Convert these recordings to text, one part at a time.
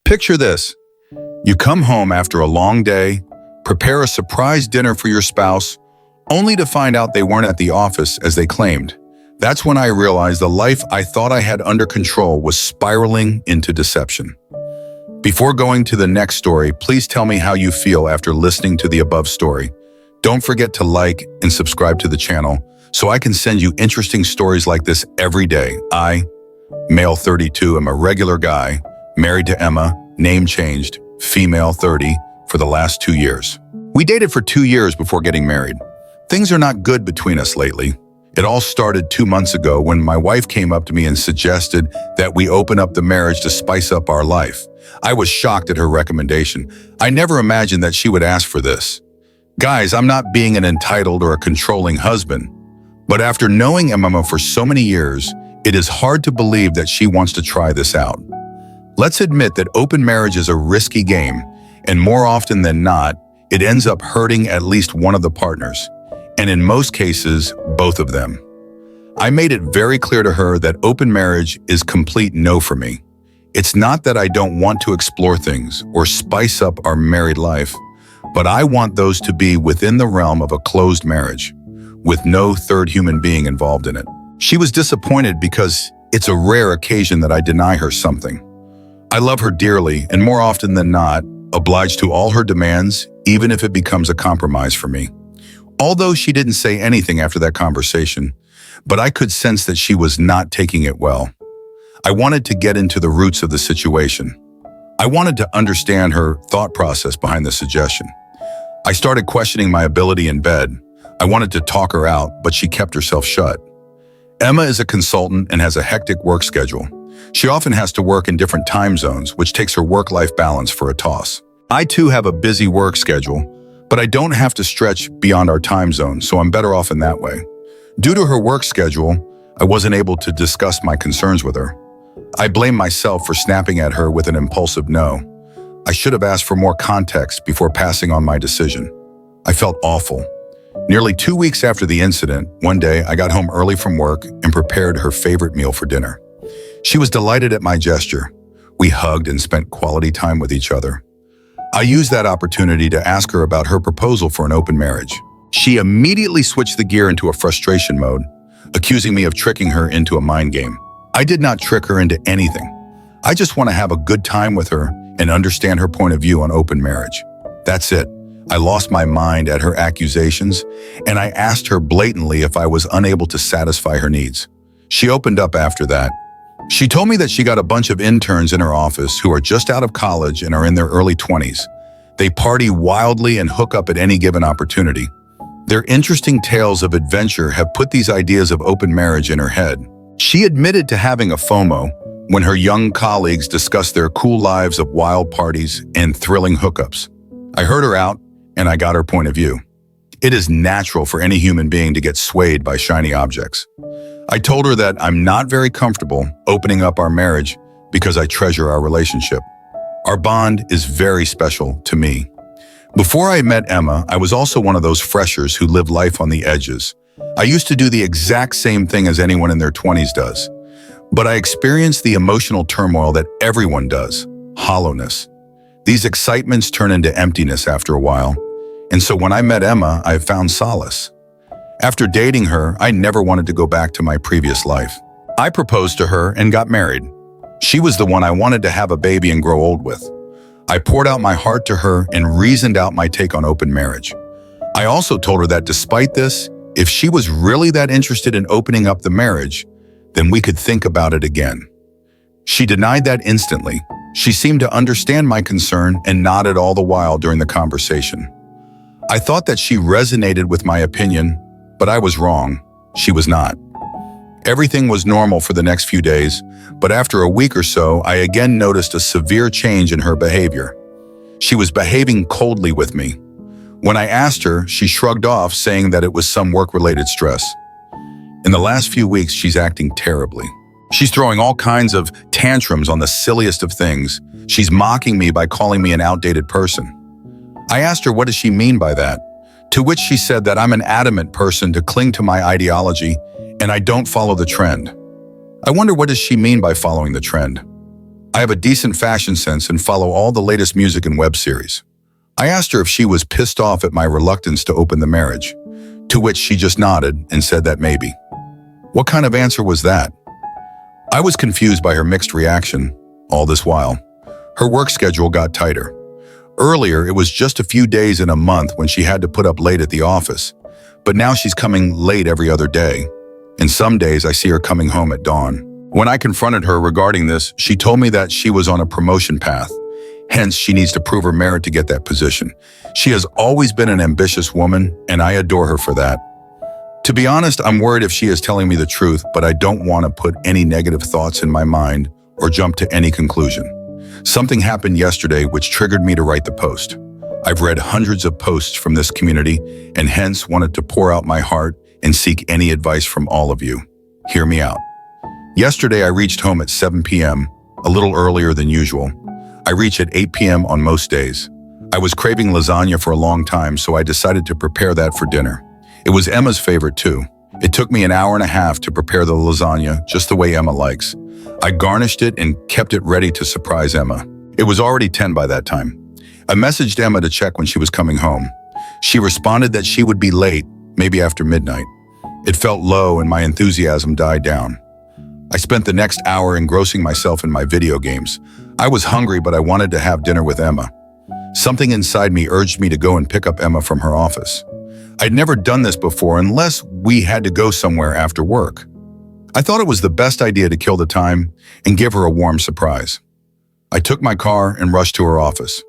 Picture this. You come home after a long day, prepare a surprise dinner for your spouse, only to find out they weren't at the office as they claimed. That's when I realized the life I thought I had under control was spiraling into deception. Before going to the next story, please tell me how you feel after listening to the above story. Don't forget to like and subscribe to the channel so I can send you interesting stories like this every day. I, male 32, am a regular guy, married to Emma, name changed, female 30, for the last 2 years. We dated for 2 years before getting married. Things are not good between us lately. It all started 2 months ago when my wife came up to me and suggested that we open up the marriage to spice up our life. I was shocked at her recommendation. I never imagined that she would ask for this. Guys, I'm not being an entitled or a controlling husband, but after knowing Emma for so many years, it is hard to believe that she wants to try this out. Let's admit that open marriage is a risky game, and more often than not, it ends up hurting at least one of the partners, and in most cases, both of them. I made it very clear to her that open marriage is complete no for me. It's not that I don't want to explore things or spice up our married life, but I want those to be within the realm of a closed marriage, with no third human being involved in it. She was disappointed because it's a rare occasion that I deny her something. I love her dearly, and more often than not, oblige to all her demands, even if it becomes a compromise for me. Although she didn't say anything after that conversation, but I could sense that she was not taking it well. I wanted to get into the roots of the situation. I wanted to understand her thought process behind the suggestion. I started questioning my ability in bed. I wanted to talk her out, but she kept herself shut. Emma is a consultant and has a hectic work schedule. She often has to work in different time zones, which takes her work-life balance for a toss. I too have a busy work schedule, but I don't have to stretch beyond our time zone, so I'm better off in that way. Due to her work schedule, I wasn't able to discuss my concerns with her. I blame myself for snapping at her with an impulsive no. I should have asked for more context before passing on my decision. I felt awful. Nearly 2 weeks after the incident, one day I got home early from work and prepared her favorite meal for dinner. She was delighted at my gesture. We hugged and spent quality time with each other. I used that opportunity to ask her about her proposal for an open marriage. She immediately switched the gear into a frustration mode, accusing me of tricking her into a mind game. I did not trick her into anything. I just want to have a good time with her and understand her point of view on open marriage. That's it. I lost my mind at her accusations, and I asked her blatantly if I was unable to satisfy her needs. She opened up after that. She told me that she got a bunch of interns in her office who are just out of college and are in their early 20s. They party wildly and hook up at any given opportunity. Their interesting tales of adventure have put these ideas of open marriage in her head. She admitted to having a FOMO when her young colleagues discussed their cool lives of wild parties and thrilling hookups. I heard her out, and I got her point of view. It is natural for any human being to get swayed by shiny objects. I told her that I'm not very comfortable opening up our marriage because I treasure our relationship. Our bond is very special to me. Before I met Emma, I was also one of those freshers who live life on the edges. I used to do the exact same thing as anyone in their 20s does. But I experienced the emotional turmoil that everyone does, hollowness. These excitements turn into emptiness after a while. And so when I met Emma, I found solace. After dating her, I never wanted to go back to my previous life. I proposed to her and got married. She was the one I wanted to have a baby and grow old with. I poured out my heart to her and reasoned out my take on open marriage. I also told her that despite this, if she was really that interested in opening up the marriage, then we could think about it again. She denied that instantly. She seemed to understand my concern and nodded all the while during the conversation. I thought that she resonated with my opinion, but I was wrong. She was not. Everything was normal for the next few days, but after a week or so, I again noticed a severe change in her behavior. She was behaving coldly with me. When I asked her, she shrugged off, saying that it was some work-related stress. In the last few weeks, she's acting terribly. She's throwing all kinds of tantrums on the silliest of things. She's mocking me by calling me an outdated person. I asked her what does she mean by that, to which she said that I'm an adamant person to cling to my ideology and I don't follow the trend. I wonder what does she mean by following the trend? I have a decent fashion sense and follow all the latest music and web series. I asked her if she was pissed off at my reluctance to open the marriage, to which she just nodded and said that maybe. What kind of answer was that? I was confused by her mixed reaction. All this while, her work schedule got tighter. Earlier, it was just a few days in a month when she had to put up late at the office, but now she's coming late every other day. And some days I see her coming home at dawn. When I confronted her regarding this, she told me that she was on a promotion path. Hence, she needs to prove her merit to get that position. She has always been an ambitious woman, and I adore her for that. To be honest, I'm worried if she is telling me the truth, but I don't want to put any negative thoughts in my mind or jump to any conclusion. Something happened yesterday which triggered me to write the post. I've read hundreds of posts from this community and hence wanted to pour out my heart and seek any advice from all of you. Hear me out. Yesterday, I reached home at 7 p.m., a little earlier than usual. I reach at 8 p.m. on most days. I was craving lasagna for a long time, so I decided to prepare that for dinner. It was Emma's favorite too. It took me an hour and a half to prepare the lasagna, just the way Emma likes. I garnished it and kept it ready to surprise Emma. It was already 10 by that time. I messaged Emma to check when she was coming home. She responded that she would be late, maybe after midnight. It felt low and my enthusiasm died down. I spent the next hour engrossing myself in my video games. I was hungry, but I wanted to have dinner with Emma. Something inside me urged me to go and pick up Emma from her office. I'd never done this before unless we had to go somewhere after work. I thought it was the best idea to kill the time and give her a warm surprise. I took my car and rushed to her office.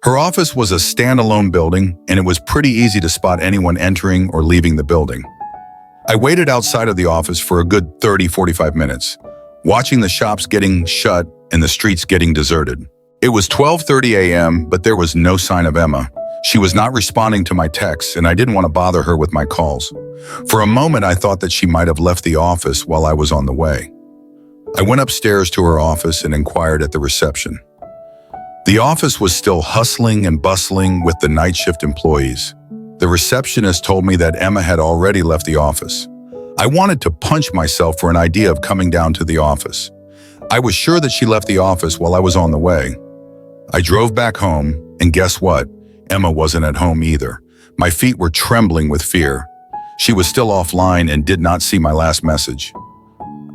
Her office was a standalone building, and it was pretty easy to spot anyone entering or leaving the building. I waited outside of the office for a good 30-45 minutes, watching the shops getting shut and the streets getting deserted. It was 12:30 a.m., but there was no sign of Emma. She was not responding to my texts, and I didn't want to bother her with my calls. For a moment, I thought that she might have left the office while I was on the way. I went upstairs to her office and inquired at the reception. The office was still hustling and bustling with the night shift employees. The receptionist told me that Emma had already left the office. I wanted to punch myself for an idea of coming down to the office. I was sure that she left the office while I was on the way. I drove back home, and guess what? Emma wasn't at home either. My feet were trembling with fear. She was still offline and did not see my last message.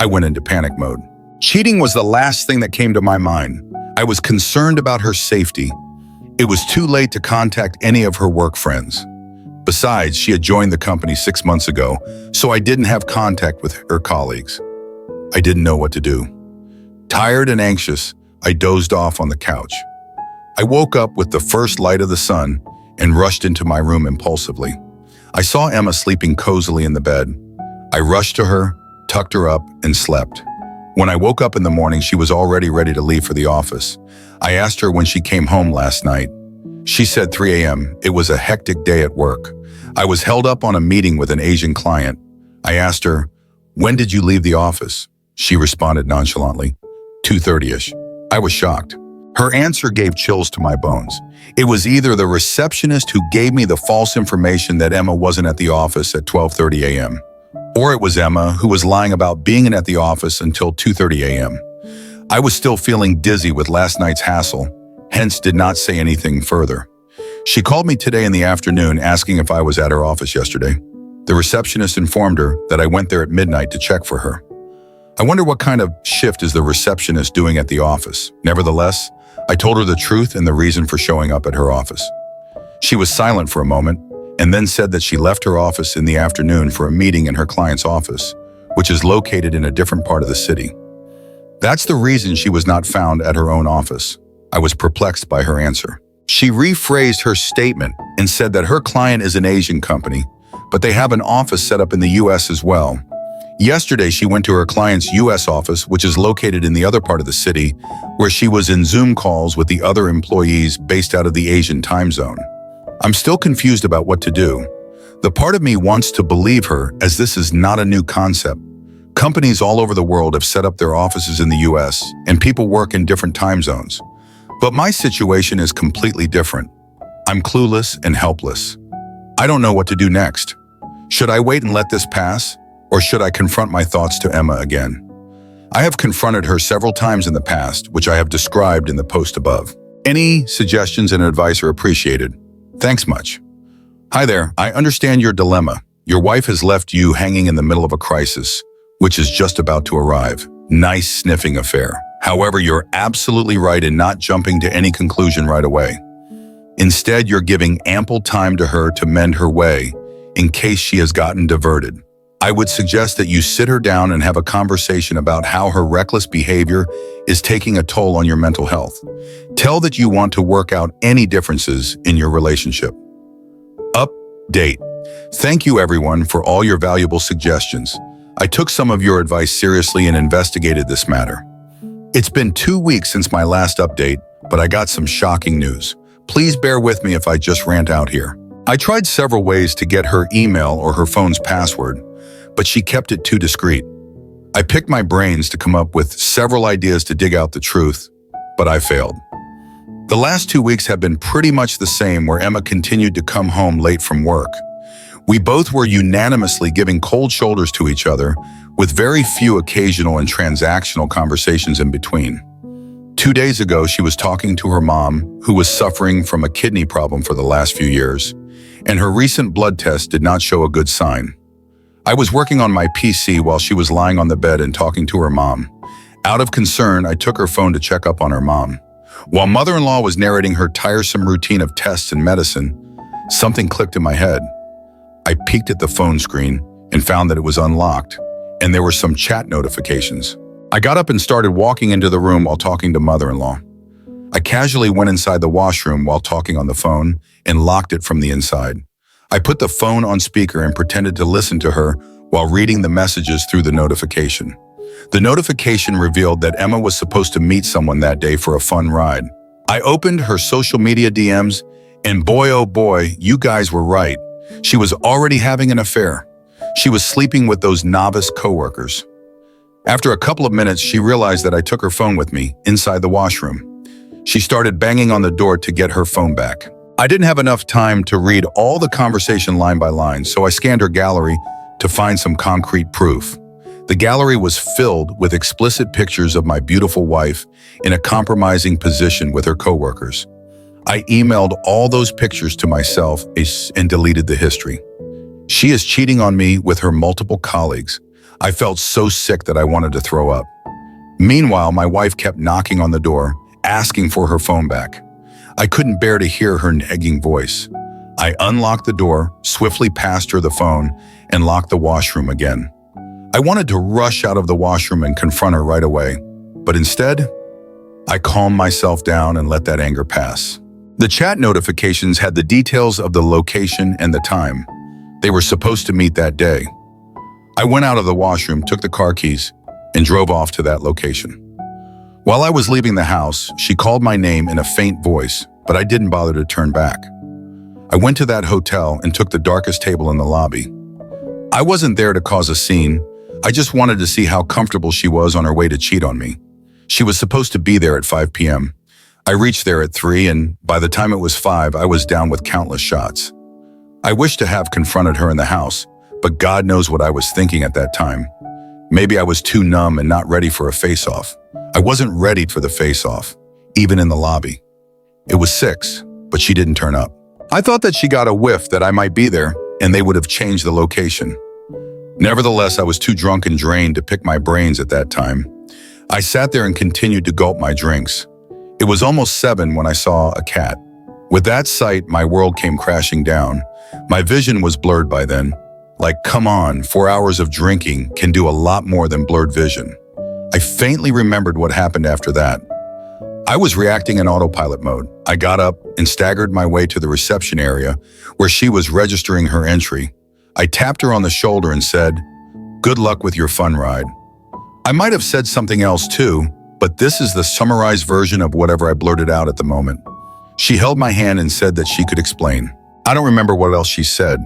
I went into panic mode. Cheating was the last thing that came to my mind. I was concerned about her safety. It was too late to contact any of her work friends. Besides, she had joined the company 6 months ago, so I didn't have contact with her colleagues. I didn't know what to do. Tired and anxious, I dozed off on the couch. I woke up with the first light of the sun and rushed into my room impulsively. I saw Emma sleeping cozily in the bed. I rushed to her, tucked her up, and slept. When I woke up in the morning, she was already ready to leave for the office. I asked her when she came home last night. She said 3 a.m. It was a hectic day at work. I was held up on a meeting with an Asian client. I asked her, "When did you leave the office?" She responded nonchalantly, 2:30-ish. I was shocked. Her answer gave chills to my bones. It was either the receptionist who gave me the false information that Emma wasn't at the office at 12:30 a.m., or it was Emma who was lying about being at the office until 2:30 a.m. I was still feeling dizzy with last night's hassle, hence did not say anything further. She called me today in the afternoon asking if I was at her office yesterday. The receptionist informed her that I went there at midnight to check for her. I wonder what kind of shift is the receptionist doing at the office. Nevertheless, I told her the truth and the reason for showing up at her office. She was silent for a moment and then said that she left her office in the afternoon for a meeting in her client's office, which is located in a different part of the city. That's the reason she was not found at her own office. I was perplexed by her answer. She rephrased her statement and said that her client is an Asian company, but they have an office set up in the U.S. as well. Yesterday, she went to her client's U.S. office, which is located in the other part of the city, where she was in Zoom calls with the other employees based out of the Asian time zone. I'm still confused about what to do. The part of me wants to believe her, as this is not a new concept. Companies all over the world have set up their offices in the U.S., and people work in different time zones. But my situation is completely different. I'm clueless and helpless. I don't know what to do next. Should I wait and let this pass? Or should I confront my thoughts to Emma again? I have confronted her several times in the past, which I have described in the post above. Any suggestions and advice are appreciated. Thanks much. Hi there, I understand your dilemma. Your wife has left you hanging in the middle of a crisis, which is just about to arrive. Nice sniffing affair. However, you're absolutely right in not jumping to any conclusion right away. Instead, you're giving ample time to her to mend her way in case she has gotten diverted. I would suggest that you sit her down and have a conversation about how her reckless behavior is taking a toll on your mental health. Tell that you want to work out any differences in your relationship. Update. Thank you everyone for all your valuable suggestions. I took some of your advice seriously and investigated this matter. It's been 2 weeks since my last update, but I got some shocking news. Please bear with me if I just rant out here. I tried several ways to get her email or her phone's password, but she kept it too discreet. I picked my brains to come up with several ideas to dig out the truth, but I failed. The last 2 weeks have been pretty much the same, where Emma continued to come home late from work. We both were unanimously giving cold shoulders to each other, with very few occasional and transactional conversations in between. 2 days ago, she was talking to her mom, who was suffering from a kidney problem for the last few years, and her recent blood test did not show a good sign. I was working on my PC while she was lying on the bed and talking to her mom. Out of concern, I took her phone to check up on her mom. While mother-in-law was narrating her tiresome routine of tests and medicine, something clicked in my head. I peeked at the phone screen and found that it was unlocked, and there were some chat notifications. I got up and started walking into the room while talking to mother-in-law. I casually went inside the washroom while talking on the phone and locked it from the inside. I put the phone on speaker and pretended to listen to her while reading the messages through the notification. The notification revealed that Emma was supposed to meet someone that day for a fun ride. I opened her social media DMs, and boy oh boy, you guys were right. She was already having an affair. She was sleeping with those novice coworkers. After a couple of minutes, she realized that I took her phone with me inside the washroom. She started banging on the door to get her phone back. I didn't have enough time to read all the conversation line by line, so I scanned her gallery to find some concrete proof. The gallery was filled with explicit pictures of my beautiful wife in a compromising position with her coworkers. I emailed all those pictures to myself and deleted the history. She is cheating on me with her multiple colleagues. I felt so sick that I wanted to throw up. Meanwhile, my wife kept knocking on the door, asking for her phone back. I couldn't bear to hear her nagging voice. I unlocked the door, swiftly passed her the phone, and locked the washroom again. I wanted to rush out of the washroom and confront her right away, but instead, I calmed myself down and let that anger pass. The chat notifications had the details of the location and the time. They were supposed to meet that day. I went out of the washroom, took the car keys, and drove off to that location. While I was leaving the house, she called my name in a faint voice, but I didn't bother to turn back. I went to that hotel and took the darkest table in the lobby. I wasn't there to cause a scene. I just wanted to see how comfortable she was on her way to cheat on me. She was supposed to be there at 5 p.m. I reached there at 3, and by the time it was 5, I was down with countless shots. I wished to have confronted her in the house, but God knows what I was thinking at that time. Maybe I was too numb and not ready for a face-off. I wasn't ready for the face-off, even in the lobby. It was 6, but she didn't turn up. I thought that she got a whiff that I might be there, and they would have changed the location. Nevertheless, I was too drunk and drained to pick my brains at that time. I sat there and continued to gulp my drinks. It was almost 7 when I saw a cat. With that sight, my world came crashing down. My vision was blurred by then. Like, come on, 4 hours of drinking can do a lot more than blurred vision. I faintly remembered what happened after that. I was reacting in autopilot mode. I got up and staggered my way to the reception area where she was registering her entry. I tapped her on the shoulder and said, "Good luck with your fun ride." I might have said something else too, but this is the summarized version of whatever I blurted out at the moment. She held my hand and said that she could explain. I don't remember what else she said.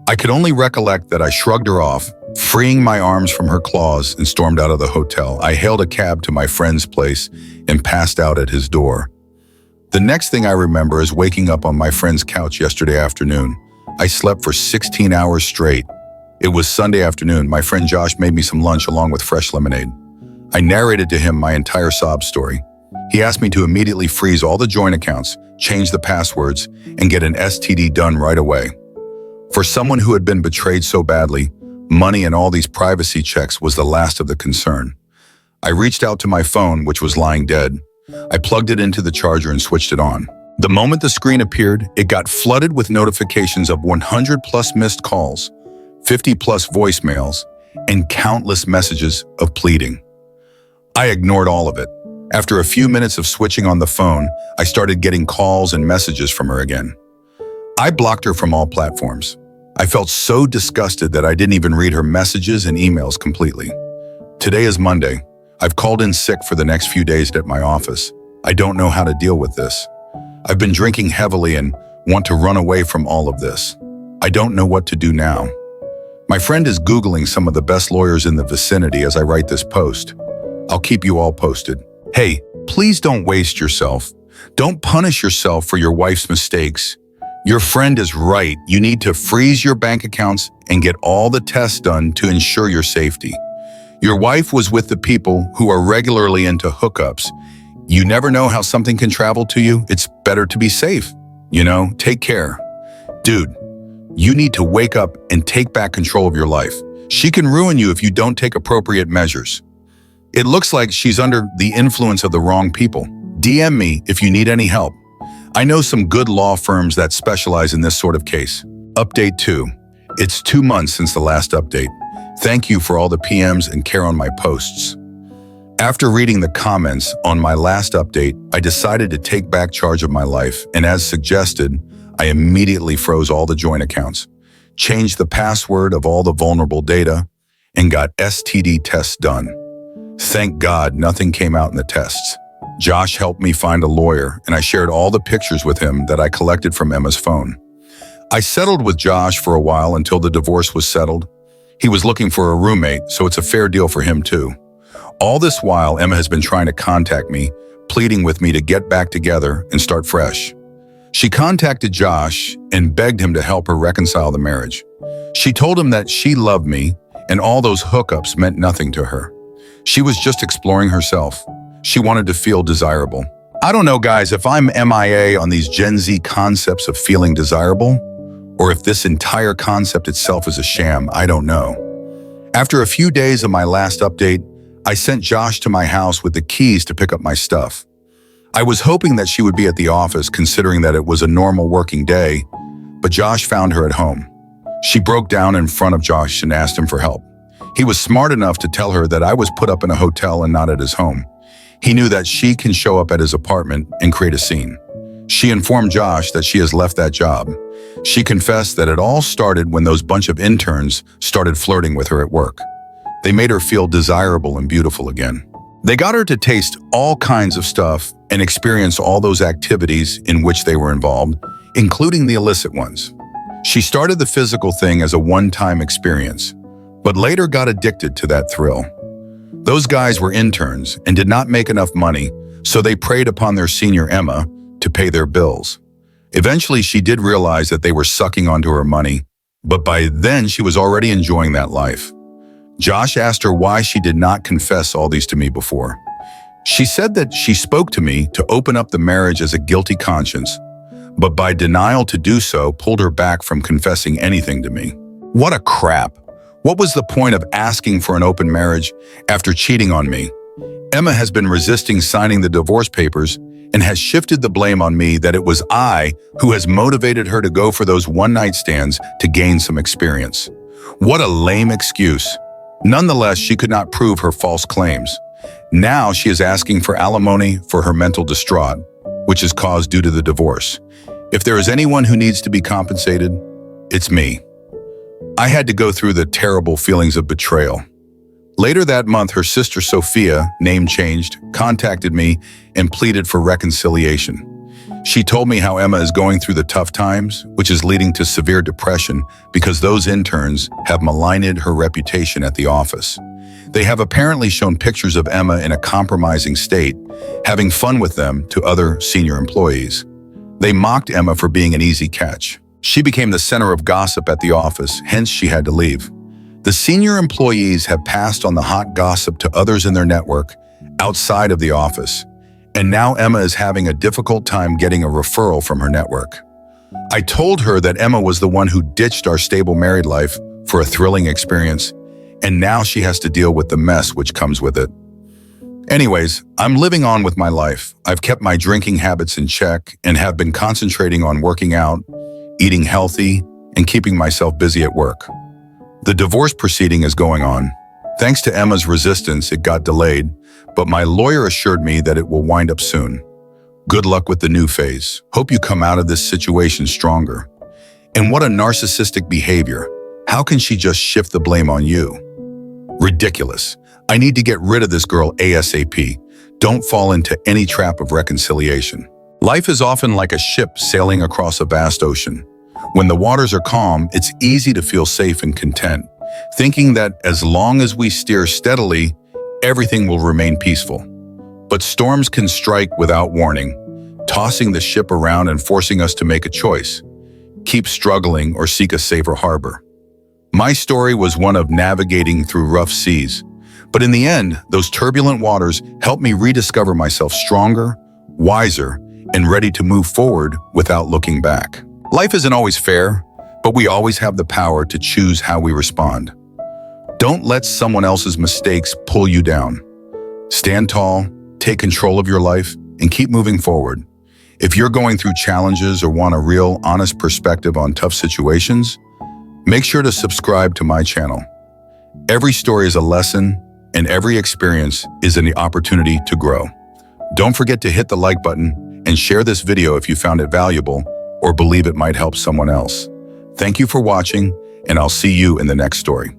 I could only recollect that I shrugged her off, freeing my arms from her claws, and stormed out of the hotel. I hailed a cab to my friend's place and passed out at his door. The next thing I remember is waking up on my friend's couch yesterday afternoon. I slept for 16 hours straight. It was Sunday afternoon. My friend Josh made me some lunch along with fresh lemonade. I narrated to him my entire sob story. He asked me to immediately freeze all the joint accounts, change the passwords, and get an STD done right away. For someone who had been betrayed so badly, money and all these privacy checks was the last of the concern. I reached out to my phone, which was lying dead. I plugged it into the charger and switched it on. The moment the screen appeared, it got flooded with notifications of 100+ missed calls, 50+ voicemails, and countless messages of pleading. I ignored all of it. After a few minutes of switching on the phone, I started getting calls and messages from her again. I blocked her from all platforms. I felt so disgusted that I didn't even read her messages and emails completely. Today is Monday. I've called in sick for the next few days at my office. I don't know how to deal with this. I've been drinking heavily and want to run away from all of this. I don't know what to do now. My friend is Googling some of the best lawyers in the vicinity as I write this post. I'll keep you all posted. Hey, please don't waste yourself. Don't punish yourself for your wife's mistakes. Your friend is right. You need to freeze your bank accounts and get all the tests done to ensure your safety. Your wife was with the people who are regularly into hookups. You never know how something can travel to you. It's better to be safe. Take care. Dude, you need to wake up and take back control of your life. She can ruin you if you don't take appropriate measures. It looks like she's under the influence of the wrong people. DM me if you need any help. I know some good law firms that specialize in this sort of case. Update 2. It's 2 months since the last update. Thank you for all the PMs and care on my posts. After reading the comments on my last update, I decided to take back charge of my life, and as suggested, I immediately froze all the joint accounts, changed the password of all the vulnerable data, and got STD tests done. Thank God nothing came out in the tests. Josh helped me find a lawyer, and I shared all the pictures with him that I collected from Emma's phone. I settled with Josh for a while until the divorce was settled. He was looking for a roommate, so it's a fair deal for him too. All this while, Emma has been trying to contact me, pleading with me to get back together and start fresh. She contacted Josh and begged him to help her reconcile the marriage. She told him that she loved me and all those hookups meant nothing to her. She was just exploring herself. She wanted to feel desirable. I don't know, guys, if I'm MIA on these Gen Z concepts of feeling desirable, or if this entire concept itself is a sham, I don't know. After a few days of my last update, I sent Josh to my house with the keys to pick up my stuff. I was hoping that she would be at the office, considering that it was a normal working day, but Josh found her at home. She broke down in front of Josh and asked him for help. He was smart enough to tell her that I was put up in a hotel and not at his home. He knew that she can show up at his apartment and create a scene. She informed Josh that she has left that job. She confessed that it all started when those bunch of interns started flirting with her at work. They made her feel desirable and beautiful again. They got her to taste all kinds of stuff and experience all those activities in which they were involved, including the illicit ones. She started the physical thing as a one-time experience, but later got addicted to that thrill. Those guys were interns and did not make enough money, so they preyed upon their senior Emma to pay their bills. Eventually, she did realize that they were sucking onto her money, but by then she was already enjoying that life. Josh asked her why she did not confess all these to me before. She said that she spoke to me to open up the marriage as a guilty conscience, but by denial to do so pulled her back from confessing anything to me. What a crap! What was the point of asking for an open marriage after cheating on me? Emma has been resisting signing the divorce papers and has shifted the blame on me that it was I who has motivated her to go for those one-night stands to gain some experience. What a lame excuse. Nonetheless, she could not prove her false claims. Now she is asking for alimony for her mental distraught, which is caused due to the divorce. If there is anyone who needs to be compensated, it's me. I had to go through the terrible feelings of betrayal. Later that month, her sister Sophia, name changed, contacted me and pleaded for reconciliation. She told me how Emma is going through the tough times, which is leading to severe depression because those interns have maligned her reputation at the office. They have apparently shown pictures of Emma in a compromising state, having fun with them to other senior employees. They mocked Emma for being an easy catch. She became the center of gossip at the office, hence she had to leave. The senior employees have passed on the hot gossip to others in their network outside of the office, and now Emma is having a difficult time getting a referral from her network. I told her that Emma was the one who ditched our stable married life for a thrilling experience, and now she has to deal with the mess which comes with it. Anyways, I'm living on with my life. I've kept my drinking habits in check and have been concentrating on working out, eating healthy, and keeping myself busy at work. The divorce proceeding is going on. Thanks to Emma's resistance, it got delayed, but my lawyer assured me that it will wind up soon. Good luck with the new phase. Hope you come out of this situation stronger. And what a narcissistic behavior. How can she just shift the blame on you? Ridiculous. I need to get rid of this girl ASAP. Don't fall into any trap of reconciliation. Life is often like a ship sailing across a vast ocean. When the waters are calm, it's easy to feel safe and content, thinking that as long as we steer steadily, everything will remain peaceful. But storms can strike without warning, tossing the ship around and forcing us to make a choice: keep struggling or seek a safer harbor. My story was one of navigating through rough seas, but in the end, those turbulent waters helped me rediscover myself stronger, wiser, and ready to move forward without looking back. Life isn't always fair, but we always have the power to choose how we respond. Don't let someone else's mistakes pull you down. Stand tall, take control of your life, and keep moving forward. If you're going through challenges or want a real, honest perspective on tough situations, make sure to subscribe to my channel. Every story is a lesson, and every experience is an opportunity to grow. Don't forget to hit the like button and share this video if you found it valuable or believe it might help someone else. Thank you for watching, and I'll see you in the next story.